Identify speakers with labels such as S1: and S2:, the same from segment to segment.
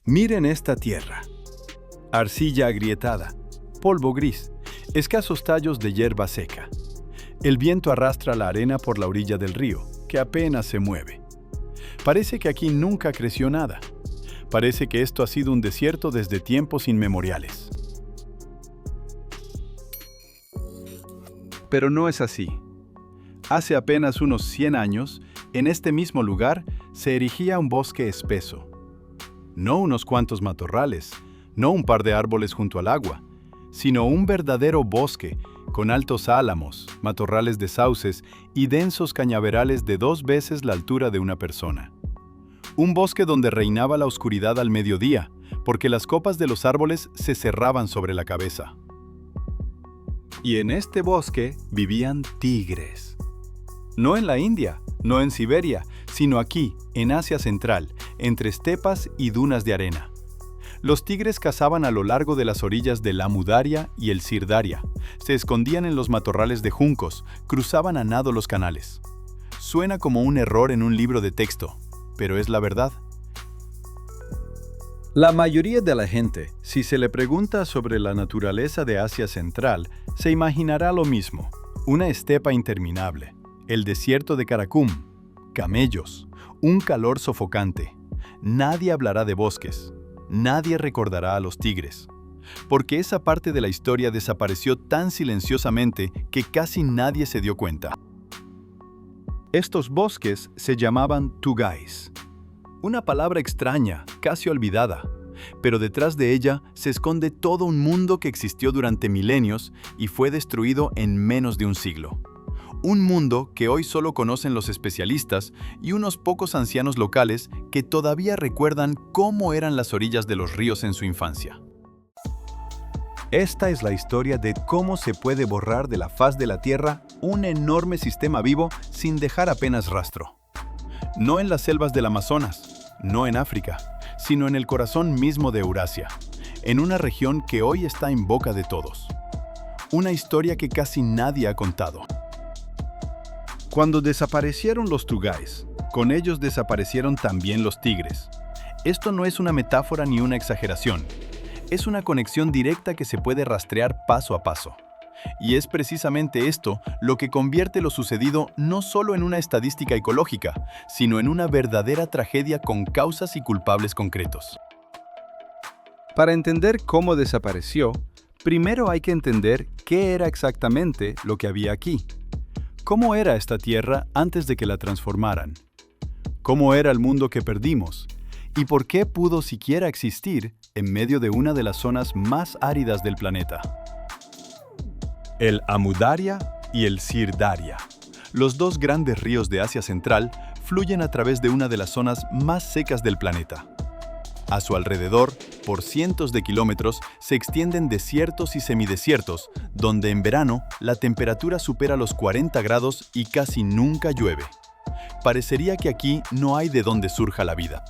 S1: Miren esta tierra. Arcilla agrietada, polvo gris, escasos tallos de hierba seca. El viento arrastra la arena por la orilla del río, que apenas se mueve. Parece que aquí nunca creció nada. Parece que esto ha sido un desierto desde tiempos inmemoriales. Pero no es así. Hace apenas unos 100 años, en este mismo lugar, se erigía un bosque espeso. No unos cuantos matorrales, no un par de árboles junto al agua, sino un verdadero bosque con altos álamos, matorrales de sauces y densos cañaverales de 2 veces la altura de una persona. Un bosque donde reinaba la oscuridad al mediodía, porque las copas de los árboles se cerraban sobre la cabeza. Y en este bosque vivían tigres. No en la India, no en Siberia, sino aquí, en Asia Central, entre estepas y dunas de arena. Los tigres cazaban a lo largo de las orillas del Amu Daria y el Sir Daria, se escondían en los matorrales de juncos, cruzaban a nado los canales. Suena como un error en un libro de texto, pero es la verdad. La mayoría de la gente, si se le pregunta sobre la naturaleza de Asia Central, se imaginará lo mismo: una estepa interminable, el desierto de Karakum, camellos, un calor sofocante. Nadie hablará de bosques, nadie recordará a los tigres, porque esa parte de la historia desapareció tan silenciosamente que casi nadie se dio cuenta. Estos bosques se llamaban tugais, una palabra extraña, casi olvidada, pero detrás de ella se esconde todo un mundo que existió durante milenios y fue destruido en menos de un siglo. Un mundo que hoy solo conocen los especialistas y unos pocos ancianos locales que todavía recuerdan cómo eran las orillas de los ríos en su infancia. Esta es la historia de cómo se puede borrar de la faz de la Tierra un enorme sistema vivo sin dejar apenas rastro. No en las selvas del Amazonas, no en África, sino en el corazón mismo de Eurasia, en una región que hoy está en boca de todos. Una historia que casi nadie ha contado. Cuando desaparecieron los tugais, con ellos desaparecieron también los tigres. Esto no es una metáfora ni una exageración. Es una conexión directa que se puede rastrear paso a paso. Y es precisamente esto lo que convierte lo sucedido no solo en una estadística ecológica, sino en una verdadera tragedia con causas y culpables concretos. Para entender cómo desapareció, primero hay que entender qué era exactamente lo que había aquí. ¿Cómo era esta tierra antes de que la transformaran? ¿Cómo era el mundo que perdimos? ¿Y por qué pudo siquiera existir en medio de una de las zonas más áridas del planeta? El Amu Daria y el Sir Daria, los dos grandes ríos de Asia Central, fluyen a través de una de las zonas más secas del planeta. A su alrededor, por cientos de kilómetros, se extienden desiertos y semidesiertos, donde en verano la temperatura supera los 40 grados y casi nunca llueve. Parecería que aquí no hay de dónde surja la vida.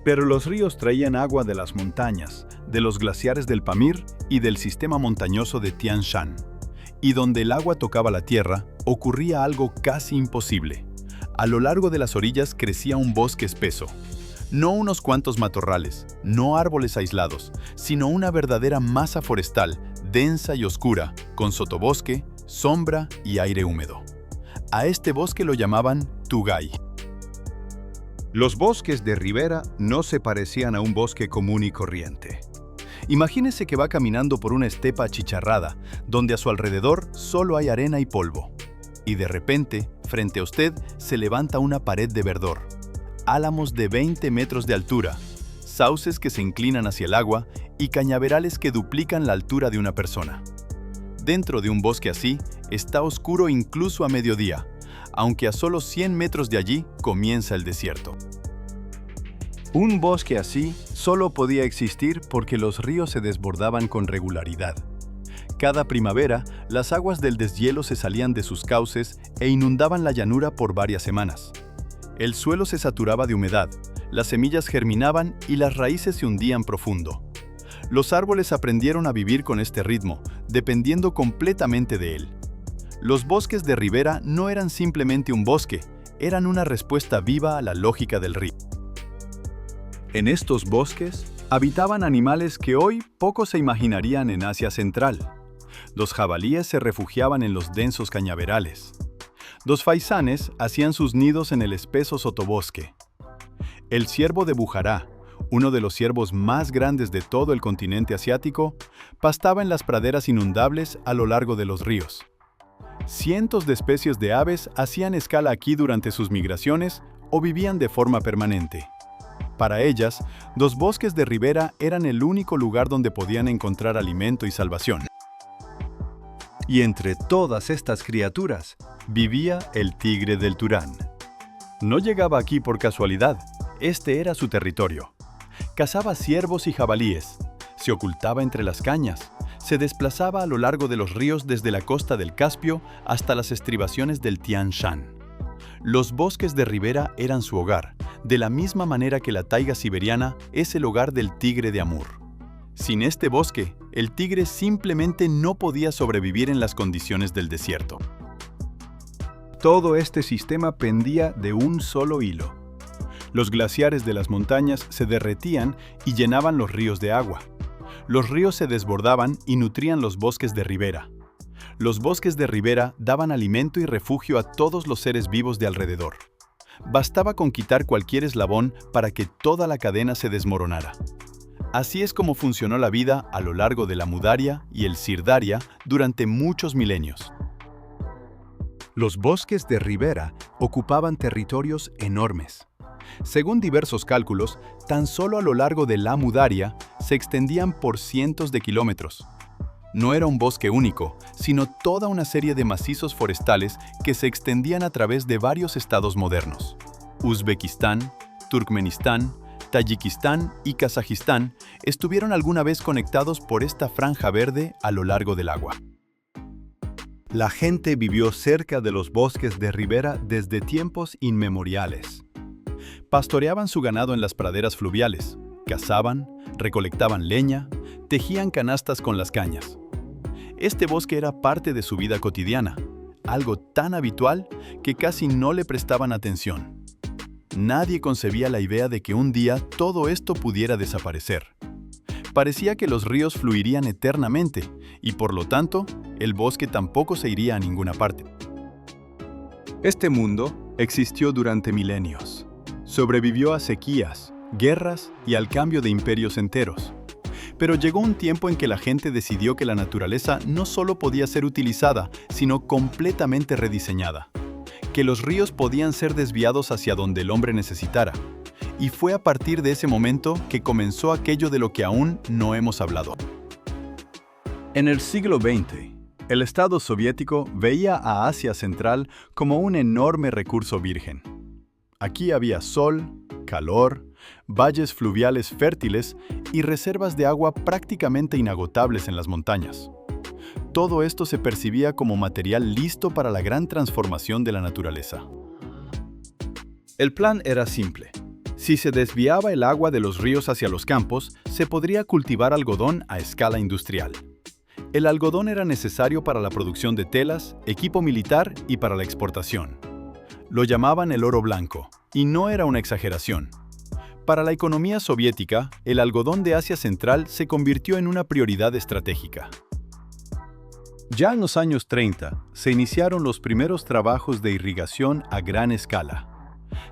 S1: Pero los ríos traían agua de las montañas, de los glaciares del Pamir y del sistema montañoso de Tian Shan. Y donde el agua tocaba la tierra, ocurría algo casi imposible. A lo largo de las orillas crecía un bosque espeso. No unos cuantos matorrales, no árboles aislados, sino una verdadera masa forestal, densa y oscura, con sotobosque, sombra y aire húmedo. A este bosque lo llamaban tugai. Los bosques de ribera no se parecían a un bosque común y corriente. Imagínese que va caminando por una estepa achicharrada, donde a su alrededor solo hay arena y polvo. Y de repente, frente a usted, se levanta una pared de verdor. Álamos de 20 metros de altura, sauces que se inclinan hacia el agua y cañaverales que duplican la altura de una persona. Dentro de un bosque así, está oscuro incluso a mediodía, aunque a solo 100 metros de allí comienza el desierto. Un bosque así solo podía existir porque los ríos se desbordaban con regularidad. Cada primavera, las aguas del deshielo se salían de sus cauces e inundaban la llanura por varias semanas. El suelo se saturaba de humedad, las semillas germinaban y las raíces se hundían profundo. Los árboles aprendieron a vivir con este ritmo, dependiendo completamente de él. Los bosques de ribera no eran simplemente un bosque, eran una respuesta viva a la lógica del río. En estos bosques habitaban animales que hoy pocos se imaginarían en Asia Central. Los jabalíes se refugiaban en los densos cañaverales. Los faisanes hacían sus nidos en el espeso sotobosque. El ciervo de Bujará, uno de los ciervos más grandes de todo el continente asiático, pastaba en las praderas inundables a lo largo de los ríos. Cientos de especies de aves hacían escala aquí durante sus migraciones o vivían de forma permanente. Para ellas, los bosques de ribera eran el único lugar donde podían encontrar alimento y salvación. Y entre todas estas criaturas, vivía el tigre del Turán. No llegaba aquí por casualidad, este era su territorio. Cazaba ciervos y jabalíes, se ocultaba entre las cañas, se desplazaba a lo largo de los ríos desde la costa del Caspio hasta las estribaciones del Tian Shan. Los bosques de ribera eran su hogar, de la misma manera que la taiga siberiana es el hogar del tigre de Amur. Sin este bosque, el tigre simplemente no podía sobrevivir en las condiciones del desierto. Todo este sistema pendía de un solo hilo. Los glaciares de las montañas se derretían y llenaban los ríos de agua. Los ríos se desbordaban y nutrían los bosques de ribera. Los bosques de ribera daban alimento y refugio a todos los seres vivos de alrededor. Bastaba con quitar cualquier eslabón para que toda la cadena se desmoronara. Así es como funcionó la vida a lo largo de la Mudaria y el Sirdaria durante muchos milenios. Los bosques de ribera ocupaban territorios enormes. Según diversos cálculos, tan solo a lo largo de la Mudaria se extendían por cientos de kilómetros. No era un bosque único, sino toda una serie de macizos forestales que se extendían a través de varios estados modernos. Uzbekistán, Turkmenistán, Tayikistán y Kazajistán estuvieron alguna vez conectados por esta franja verde a lo largo del agua. La gente vivió cerca de los bosques de ribera desde tiempos inmemoriales. Pastoreaban su ganado en las praderas fluviales, cazaban, recolectaban leña, tejían canastas con las cañas. Este bosque era parte de su vida cotidiana, algo tan habitual que casi no le prestaban atención. Nadie concebía la idea de que un día todo esto pudiera desaparecer. Parecía que los ríos fluirían eternamente y por lo tanto, el bosque tampoco se iría a ninguna parte. Este mundo existió durante milenios. Sobrevivió a sequías, guerras y al cambio de imperios enteros. Pero llegó un tiempo en que la gente decidió que la naturaleza no solo podía ser utilizada, sino completamente rediseñada. Que los ríos podían ser desviados hacia donde el hombre necesitara. Y fue a partir de ese momento que comenzó aquello de lo que aún no hemos hablado. En el siglo XX, el Estado soviético veía a Asia Central como un enorme recurso virgen. Aquí había sol, calor, valles fluviales fértiles y reservas de agua prácticamente inagotables en las montañas. Todo esto se percibía como material listo para la gran transformación de la naturaleza. El plan era simple. Si se desviaba el agua de los ríos hacia los campos, se podría cultivar algodón a escala industrial. El algodón era necesario para la producción de telas, equipo militar y para la exportación. Lo llamaban el oro blanco, y no era una exageración. Para la economía soviética, el algodón de Asia Central se convirtió en una prioridad estratégica. Ya en los años 30, se iniciaron los primeros trabajos de irrigación a gran escala.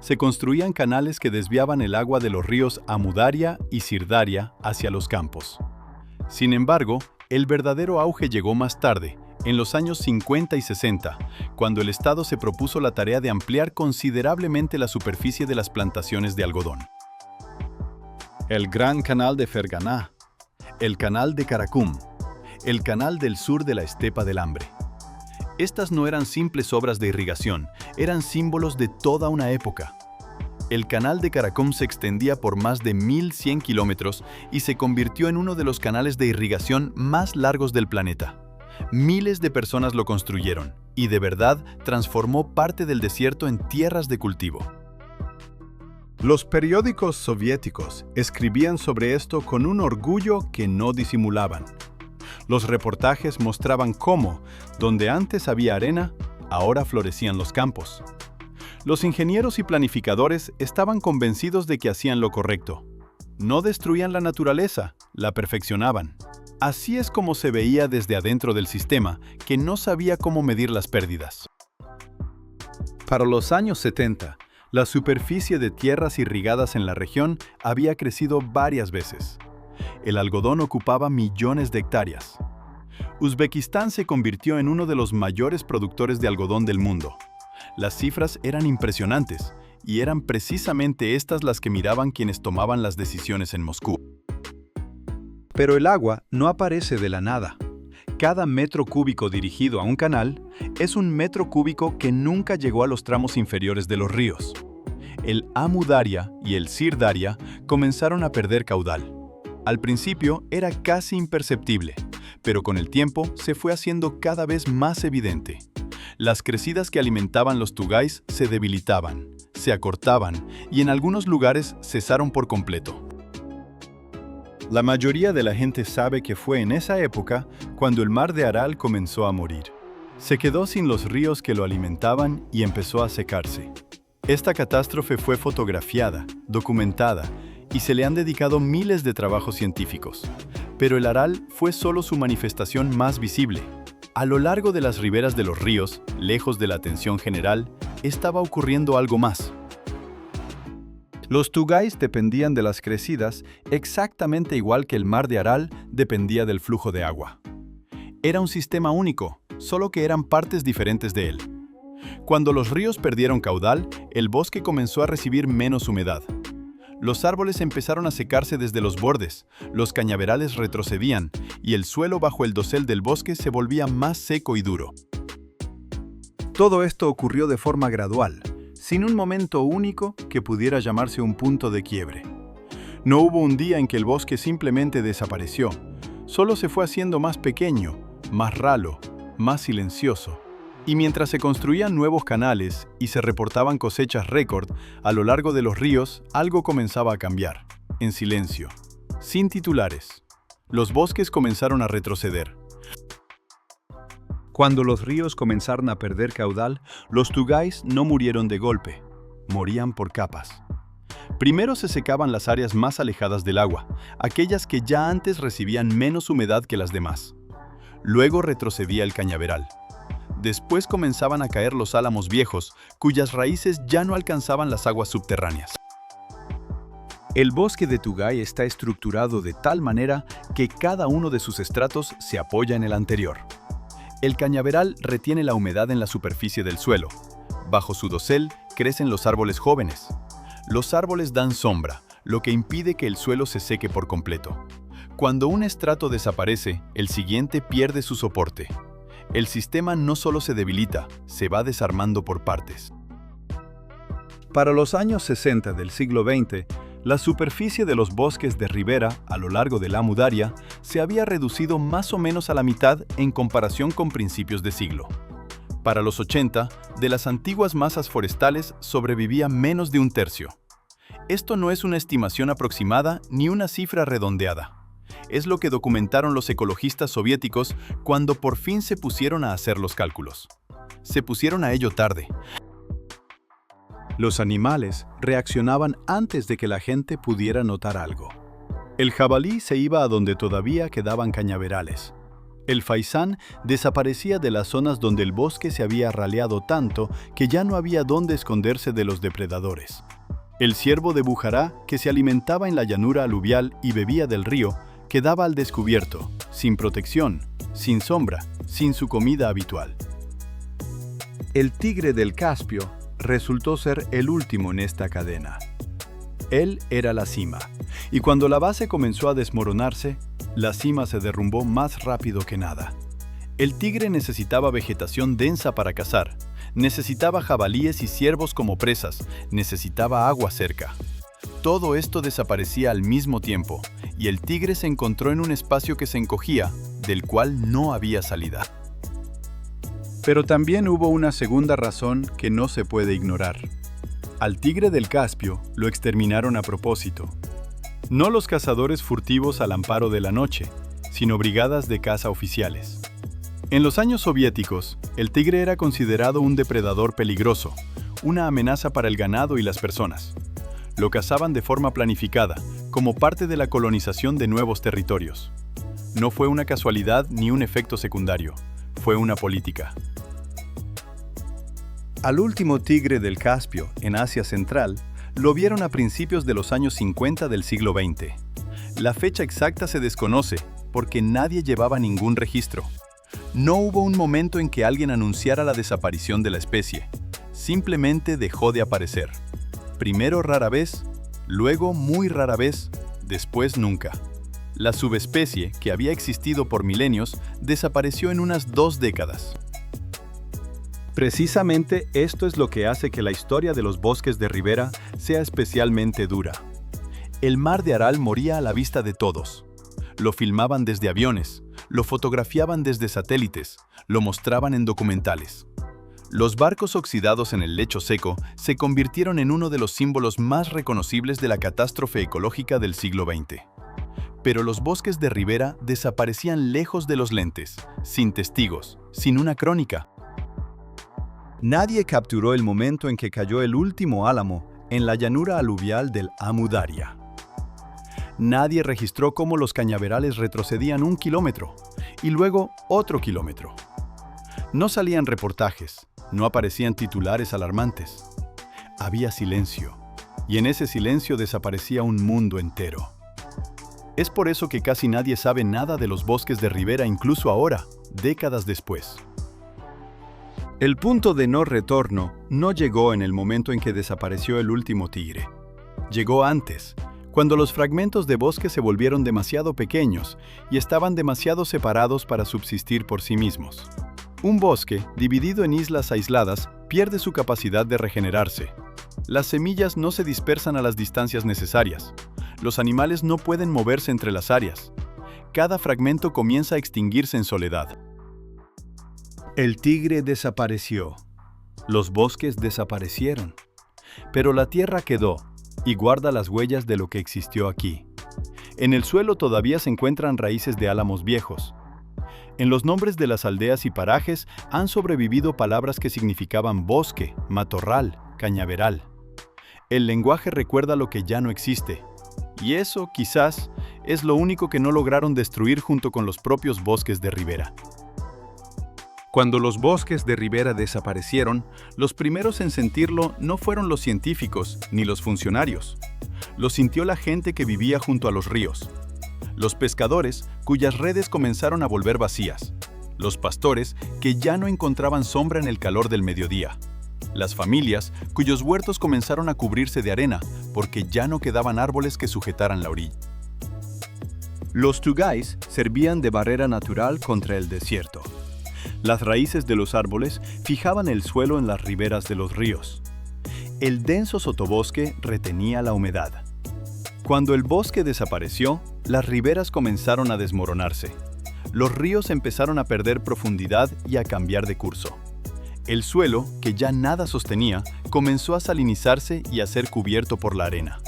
S1: Se construían canales que desviaban el agua de los ríos Amudaria y Sirdaria hacia los campos. Sin embargo, el verdadero auge llegó más tarde, en los años 50 y 60, cuando el Estado se propuso la tarea de ampliar considerablemente la superficie de las plantaciones de algodón. El Gran Canal de Ferganá, el Canal de Karakum, el Canal del Sur de la Estepa del Hambre. Estas no eran simples obras de irrigación, eran símbolos de toda una época. El Canal de Karakum se extendía por más de 1.100 kilómetros y se convirtió en uno de los canales de irrigación más largos del planeta. Miles de personas lo construyeron y de verdad transformó parte del desierto en tierras de cultivo. Los periódicos soviéticos escribían sobre esto con un orgullo que no disimulaban. Los reportajes mostraban cómo, donde antes había arena, ahora florecían los campos. Los ingenieros y planificadores estaban convencidos de que hacían lo correcto. No destruían la naturaleza, la perfeccionaban. Así es como se veía desde adentro del sistema, que no sabía cómo medir las pérdidas. Para los años 70, la superficie de tierras irrigadas en la región había crecido varias veces. El algodón ocupaba millones de hectáreas. Uzbekistán se convirtió en uno de los mayores productores de algodón del mundo. Las cifras eran impresionantes, y eran precisamente estas las que miraban quienes tomaban las decisiones en Moscú. Pero el agua no aparece de la nada. Cada metro cúbico dirigido a un canal es un metro cúbico que nunca llegó a los tramos inferiores de los ríos. El Amu Daria y el Sir Daria comenzaron a perder caudal. Al principio era casi imperceptible, pero con el tiempo se fue haciendo cada vez más evidente. Las crecidas que alimentaban los Tugais se debilitaban, se acortaban y en algunos lugares cesaron por completo. La mayoría de la gente sabe que fue en esa época cuando el mar de Aral comenzó a morir. Se quedó sin los ríos que lo alimentaban y empezó a secarse. Esta catástrofe fue fotografiada, documentada, y se le han dedicado miles de trabajos científicos. Pero el Aral fue solo su manifestación más visible. A lo largo de las riberas de los ríos, lejos de la atención general, estaba ocurriendo algo más. Los Tugais dependían de las crecidas exactamente igual que el mar de Aral dependía del flujo de agua. Era un sistema único, solo que eran partes diferentes de él. Cuando los ríos perdieron caudal, el bosque comenzó a recibir menos humedad. Los árboles empezaron a secarse desde los bordes, los cañaverales retrocedían y el suelo bajo el dosel del bosque se volvía más seco y duro. Todo esto ocurrió de forma gradual, sin un momento único que pudiera llamarse un punto de quiebre. No hubo un día en que el bosque simplemente desapareció, solo se fue haciendo más pequeño, más ralo, más silencioso. Y mientras se construían nuevos canales y se reportaban cosechas récord, a lo largo de los ríos algo comenzaba a cambiar, en silencio, sin titulares. Los bosques comenzaron a retroceder. Cuando los ríos comenzaron a perder caudal, los Tugais no murieron de golpe, morían por capas. Primero se secaban las áreas más alejadas del agua, aquellas que ya antes recibían menos humedad que las demás. Luego retrocedía el cañaveral. Después comenzaban a caer los álamos viejos, cuyas raíces ya no alcanzaban las aguas subterráneas. El bosque de Tugay está estructurado de tal manera que cada uno de sus estratos se apoya en el anterior. El cañaveral retiene la humedad en la superficie del suelo. Bajo su dosel crecen los árboles jóvenes. Los árboles dan sombra, lo que impide que el suelo se seque por completo. Cuando un estrato desaparece, el siguiente pierde su soporte. El sistema no solo se debilita, se va desarmando por partes. Para los años 60 del siglo XX, la superficie de los bosques de ribera a lo largo del Amu Daria se había reducido más o menos a la mitad en comparación con principios de siglo. Para los 80, de las antiguas masas forestales sobrevivía menos de un tercio. Esto no es una estimación aproximada ni una cifra redondeada. Es lo que documentaron los ecologistas soviéticos cuando por fin se pusieron a hacer los cálculos. Se pusieron a ello tarde. Los animales reaccionaban antes de que la gente pudiera notar algo. El jabalí se iba a donde todavía quedaban cañaverales. El faisán desaparecía de las zonas donde el bosque se había raleado tanto que ya no había dónde esconderse de los depredadores. El ciervo de Bujará, que se alimentaba en la llanura aluvial y bebía del río, quedaba al descubierto, sin protección, sin sombra, sin su comida habitual. El tigre del Caspio resultó ser el último en esta cadena. Él era la cima, y cuando la base comenzó a desmoronarse, la cima se derrumbó más rápido que nada. El tigre necesitaba vegetación densa para cazar, necesitaba jabalíes y ciervos como presas, necesitaba agua cerca. Todo esto desaparecía al mismo tiempo, y el tigre se encontró en un espacio que se encogía, del cual no había salida. Pero también hubo una segunda razón que no se puede ignorar. Al tigre del Caspio lo exterminaron a propósito. No los cazadores furtivos al amparo de la noche, sino brigadas de caza oficiales. En los años soviéticos, el tigre era considerado un depredador peligroso, una amenaza para el ganado y las personas. Lo cazaban de forma planificada, como parte de la colonización de nuevos territorios. No fue una casualidad ni un efecto secundario, fue una política. Al último tigre del Caspio, en Asia Central, lo vieron a principios de los años 50 del siglo XX. La fecha exacta se desconoce porque nadie llevaba ningún registro. No hubo un momento en que alguien anunciara la desaparición de la especie. Simplemente dejó de aparecer. Primero rara vez, luego muy rara vez, después nunca. La subespecie, que había existido por milenios, desapareció en unas 2 décadas. Precisamente esto es lo que hace que la historia de los bosques de ribera sea especialmente dura. El mar de Aral moría a la vista de todos. Lo filmaban desde aviones, lo fotografiaban desde satélites, lo mostraban en documentales. Los barcos oxidados en el lecho seco se convirtieron en uno de los símbolos más reconocibles de la catástrofe ecológica del siglo XX. Pero los bosques de ribera desaparecían lejos de los lentes, sin testigos, sin una crónica. Nadie capturó el momento en que cayó el último álamo en la llanura aluvial del Amu Daria. Nadie registró cómo los cañaverales retrocedían 1 kilómetro y luego otro kilómetro. No salían reportajes, no aparecían titulares alarmantes. Había silencio, y en ese silencio desaparecía un mundo entero. Es por eso que casi nadie sabe nada de los bosques de ribera incluso ahora, décadas después. El punto de no retorno no llegó en el momento en que desapareció el último tigre. Llegó antes, cuando los fragmentos de bosque se volvieron demasiado pequeños y estaban demasiado separados para subsistir por sí mismos. Un bosque, dividido en islas aisladas, pierde su capacidad de regenerarse. Las semillas no se dispersan a las distancias necesarias. Los animales no pueden moverse entre las áreas. Cada fragmento comienza a extinguirse en soledad. El tigre desapareció. Los bosques desaparecieron. Pero la tierra quedó y guarda las huellas de lo que existió aquí. En el suelo todavía se encuentran raíces de álamos viejos. En los nombres de las aldeas y parajes han sobrevivido palabras que significaban bosque, matorral, cañaveral. El lenguaje recuerda lo que ya no existe, y eso, quizás, es lo único que no lograron destruir junto con los propios bosques de ribera. Cuando los bosques de ribera desaparecieron, los primeros en sentirlo no fueron los científicos ni los funcionarios. Lo sintió la gente que vivía junto a los ríos. Los pescadores, cuyas redes comenzaron a volver vacías. Los pastores, que ya no encontraban sombra en el calor del mediodía. Las familias, cuyos huertos comenzaron a cubrirse de arena, porque ya no quedaban árboles que sujetaran la orilla. Los tugais servían de barrera natural contra el desierto. Las raíces de los árboles fijaban el suelo en las riberas de los ríos. El denso sotobosque retenía la humedad. Cuando el bosque desapareció, las riberas comenzaron a desmoronarse. Los ríos empezaron a perder profundidad y a cambiar de curso. El suelo, que ya nada sostenía, comenzó a salinizarse y a ser cubierto por la arena.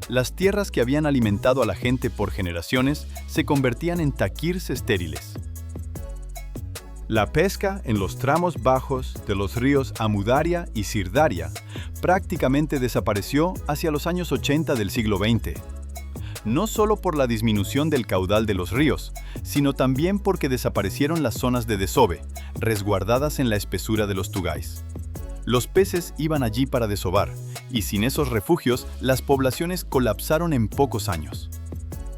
S1: Las tierras que habían alimentado a la gente por generaciones se convertían en taquirs estériles. La pesca en los tramos bajos de los ríos Amu Daria y Sirdaria prácticamente desapareció hacia los años 80 del siglo XX. No solo por la disminución del caudal de los ríos, sino también porque desaparecieron las zonas de desove, resguardadas en la espesura de los tugais. Los peces iban allí para desovar, y sin esos refugios, las poblaciones colapsaron en pocos años.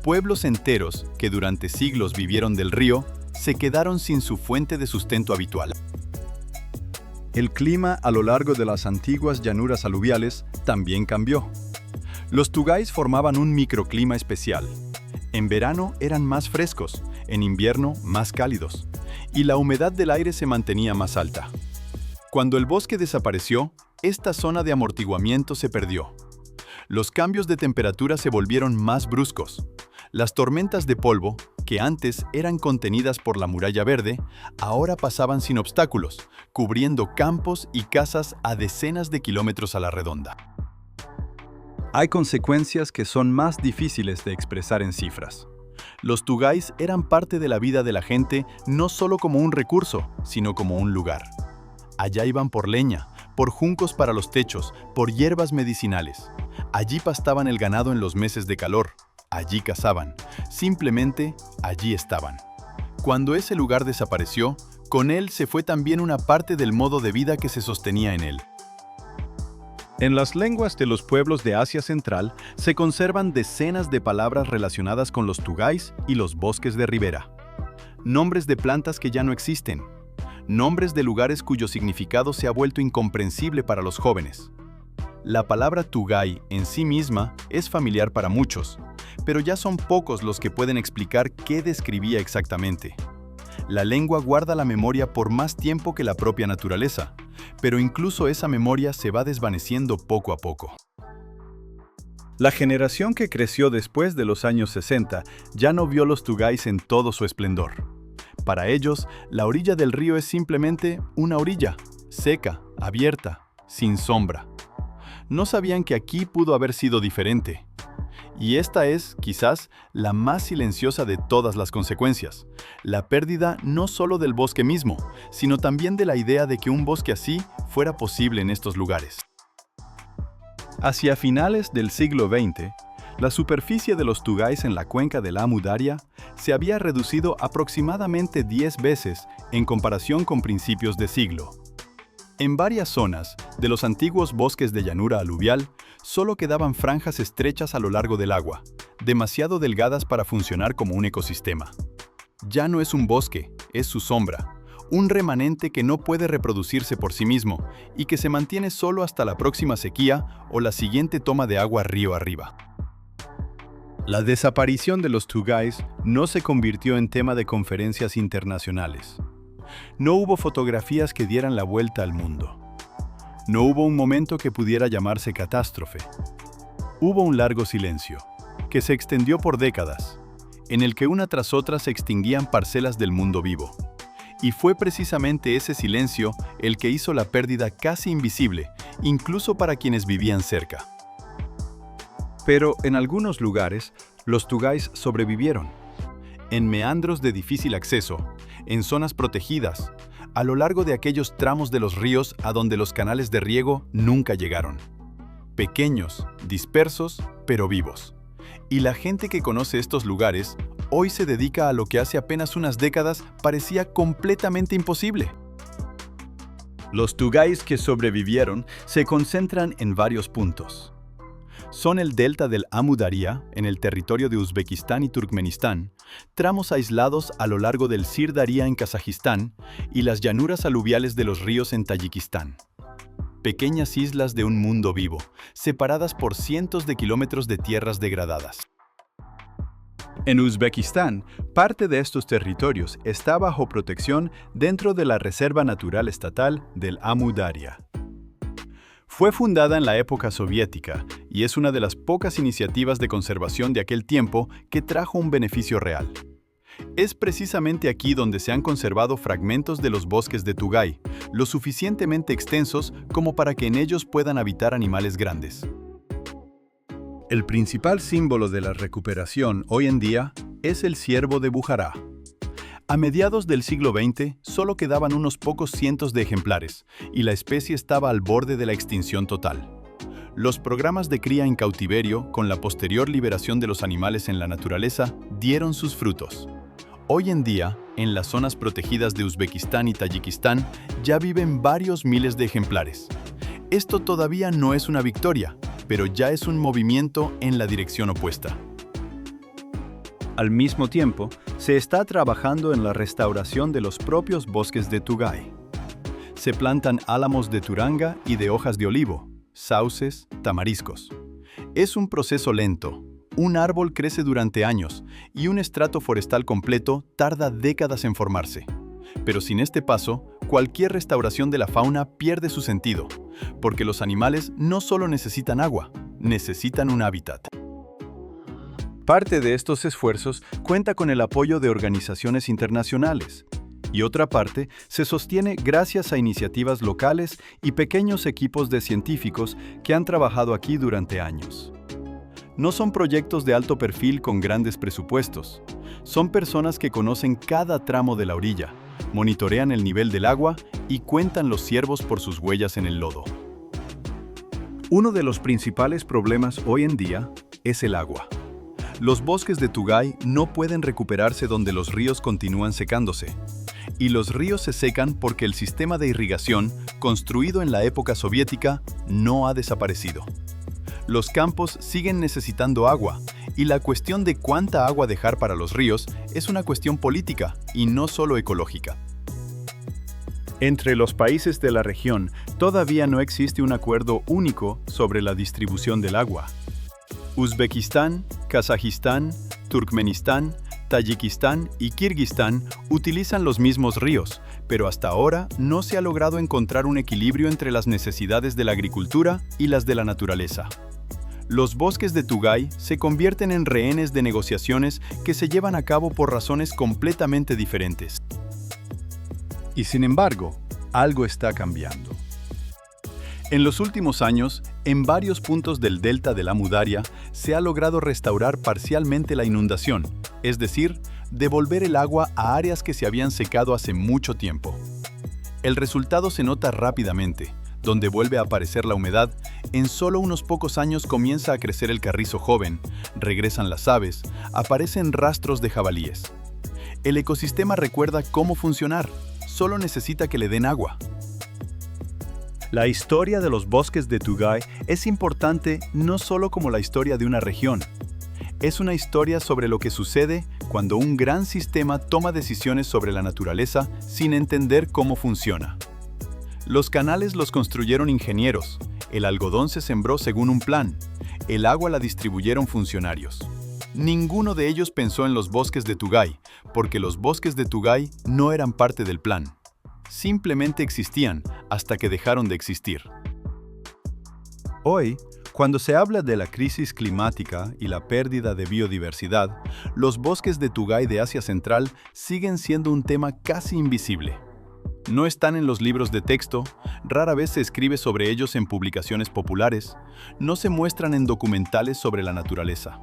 S1: Pueblos enteros, que durante siglos vivieron del río, se quedaron sin su fuente de sustento habitual. El clima a lo largo de las antiguas llanuras aluviales también cambió. Los tugais formaban un microclima especial. En verano eran más frescos, en invierno más cálidos, y la humedad del aire se mantenía más alta. Cuando el bosque desapareció, esta zona de amortiguamiento se perdió. Los cambios de temperatura se volvieron más bruscos. Las tormentas de polvo, que antes eran contenidas por la muralla verde, ahora pasaban sin obstáculos, cubriendo campos y casas a decenas de kilómetros a la redonda. Hay consecuencias que son más difíciles de expresar en cifras. Los tugais eran parte de la vida de la gente no solo como un recurso, sino como un lugar. Allá iban por leña, por juncos para los techos, por hierbas medicinales. Allí pastaban el ganado en los meses de calor. allí cazaban, simplemente allí estaban. Cuando ese lugar desapareció, con él se fue también una parte del modo de vida que se sostenía en él. En las lenguas de los pueblos de Asia Central se conservan decenas de palabras relacionadas con los tugais y los bosques de ribera. Nombres de plantas que ya no existen. Nombres de lugares cuyo significado se ha vuelto incomprensible para los jóvenes. La palabra tugay en sí misma es familiar para muchos, pero ya son pocos los que pueden explicar qué describía exactamente. La lengua guarda la memoria por más tiempo que la propia naturaleza, pero incluso esa memoria se va desvaneciendo poco a poco. La generación que creció después de los años 60 ya no vio los tugais en todo su esplendor. Para ellos, la orilla del río es simplemente una orilla, seca, abierta, sin sombra. No sabían que aquí pudo haber sido diferente. Y esta es, quizás, la más silenciosa de todas las consecuencias. La pérdida no solo del bosque mismo, sino también de la idea de que un bosque así fuera posible en estos lugares. Hacia finales del siglo XX, la superficie de los tugais en la cuenca del Amu Daria se había reducido aproximadamente 10 veces en comparación con principios de siglo. En varias zonas de los antiguos bosques de llanura aluvial, solo quedaban franjas estrechas a lo largo del agua, demasiado delgadas para funcionar como un ecosistema. Ya no es un bosque, es su sombra, un remanente que no puede reproducirse por sí mismo y que se mantiene solo hasta la próxima sequía o la siguiente toma de agua río arriba. La desaparición de los tugais no se convirtió en tema de conferencias internacionales. No hubo fotografías que dieran la vuelta al mundo. No hubo un momento que pudiera llamarse catástrofe. Hubo un largo silencio, que se extendió por décadas, en el que una tras otra se extinguían parcelas del mundo vivo. Y fue precisamente ese silencio el que hizo la pérdida casi invisible, incluso para quienes vivían cerca. Pero en algunos lugares, los tugais sobrevivieron. En meandros de difícil acceso, en zonas protegidas, a lo largo de aquellos tramos de los ríos a donde los canales de riego nunca llegaron. Pequeños, dispersos, pero vivos. Y la gente que conoce estos lugares hoy se dedica a lo que hace apenas unas décadas parecía completamente imposible. Los tugais que sobrevivieron se concentran en varios puntos. Son el delta del Amu Daria, en el territorio de Uzbekistán y Turkmenistán, tramos aislados a lo largo del Sir Daria en Kazajistán y las llanuras aluviales de los ríos en Tayikistán. Pequeñas islas de un mundo vivo, separadas por cientos de kilómetros de tierras degradadas. En Uzbekistán, parte de estos territorios está bajo protección dentro de la Reserva Natural Estatal del Amu Daria. Fue fundada en la época soviética y es una de las pocas iniciativas de conservación de aquel tiempo que trajo un beneficio real. Es precisamente aquí donde se han conservado fragmentos de los bosques de tugay, lo suficientemente extensos como para que en ellos puedan habitar animales grandes. El principal símbolo de la recuperación hoy en día es el ciervo de Bujará. A mediados del siglo XX, solo quedaban unos pocos cientos de ejemplares, y la especie estaba al borde de la extinción total. Los programas de cría en cautiverio, con la posterior liberación de los animales en la naturaleza, dieron sus frutos. Hoy en día, en las zonas protegidas de Uzbekistán y Tayikistán, ya viven varios miles de ejemplares. Esto todavía no es una victoria, pero ya es un movimiento en la dirección opuesta. Al mismo tiempo, se está trabajando en la restauración de los propios bosques de tugay. Se plantan álamos de turanga y de hojas de olivo, sauces, tamariscos. Es un proceso lento. Un árbol crece durante años y un estrato forestal completo tarda décadas en formarse. Pero sin este paso, cualquier restauración de la fauna pierde su sentido, porque los animales no solo necesitan agua, necesitan un hábitat. Parte de estos esfuerzos cuenta con el apoyo de organizaciones internacionales, y otra parte se sostiene gracias a iniciativas locales y pequeños equipos de científicos que han trabajado aquí durante años. No son proyectos de alto perfil con grandes presupuestos. Son personas que conocen cada tramo de la orilla, monitorean el nivel del agua y cuentan los ciervos por sus huellas en el lodo. Uno de los principales problemas hoy en día es el agua. Los bosques de Tugay no pueden recuperarse donde los ríos continúan secándose. Y los ríos se secan porque el sistema de irrigación, construido en la época soviética, no ha desaparecido. Los campos siguen necesitando agua, y la cuestión de cuánta agua dejar para los ríos es una cuestión política y no solo ecológica. Entre los países de la región todavía no existe un acuerdo único sobre la distribución del agua. Uzbekistán, Kazajistán, Turkmenistán, Tayikistán y Kirguistán utilizan los mismos ríos, pero hasta ahora no se ha logrado encontrar un equilibrio entre las necesidades de la agricultura y las de la naturaleza. Los bosques de Tugay se convierten en rehenes de negociaciones que se llevan a cabo por razones completamente diferentes. Y sin embargo, algo está cambiando. En los últimos años, en varios puntos del delta del Amu Daria se ha logrado restaurar parcialmente la inundación, es decir, devolver el agua a áreas que se habían secado hace mucho tiempo. El resultado se nota rápidamente. Donde vuelve a aparecer la humedad, en solo unos pocos años comienza a crecer el carrizo joven, regresan las aves, aparecen rastros de jabalíes. El ecosistema recuerda cómo funcionar, solo necesita que le den agua. La historia de los bosques de Tugay es importante no solo como la historia de una región. Es una historia sobre lo que sucede cuando un gran sistema toma decisiones sobre la naturaleza sin entender cómo funciona. Los canales los construyeron ingenieros, el algodón se sembró según un plan, el agua la distribuyeron funcionarios. Ninguno de ellos pensó en los bosques de Tugay, porque los bosques de Tugay no eran parte del plan. Simplemente existían hasta que dejaron de existir. Hoy, cuando se habla de la crisis climática y la pérdida de biodiversidad, los bosques de Tugay de Asia Central siguen siendo un tema casi invisible. No están en los libros de texto, rara vez se escribe sobre ellos en publicaciones populares, no se muestran en documentales sobre la naturaleza.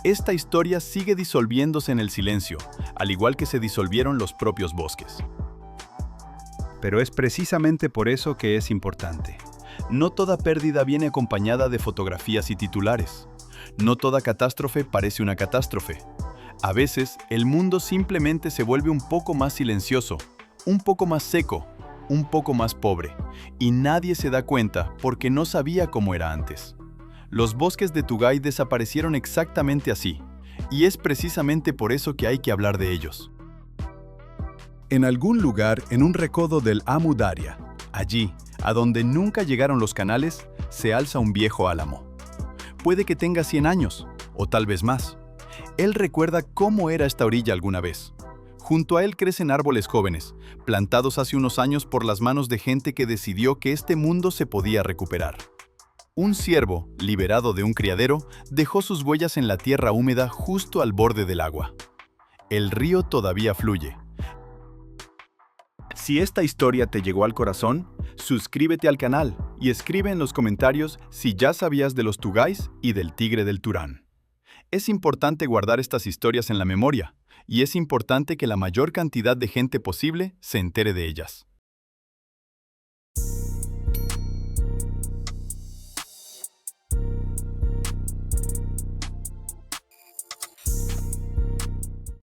S1: Esta historia sigue disolviéndose en el silencio, al igual que se disolvieron los propios bosques. Pero es precisamente por eso que es importante. No toda pérdida viene acompañada de fotografías y titulares. No toda catástrofe parece una catástrofe. A veces, el mundo simplemente se vuelve un poco más silencioso, un poco más seco, un poco más pobre, y nadie se da cuenta porque no sabía cómo era antes. Los bosques de Tugay desaparecieron exactamente así, y es precisamente por eso que hay que hablar de ellos. En algún lugar en un recodo del Amu Daria, allí, a donde nunca llegaron los canales, se alza un viejo álamo. Puede que tenga 100 años, o tal vez más. Él recuerda cómo era esta orilla alguna vez. Junto a él crecen árboles jóvenes, plantados hace unos años por las manos de gente que decidió que este mundo se podía recuperar. Un ciervo, liberado de un criadero, dejó sus huellas en la tierra húmeda justo al borde del agua. El río todavía fluye. Si esta historia te llegó al corazón, suscríbete al canal y escribe en los comentarios si ya sabías de los Tugays y del tigre del Turán. Es importante guardar estas historias en la memoria, y es importante que la mayor cantidad de gente posible se entere de ellas.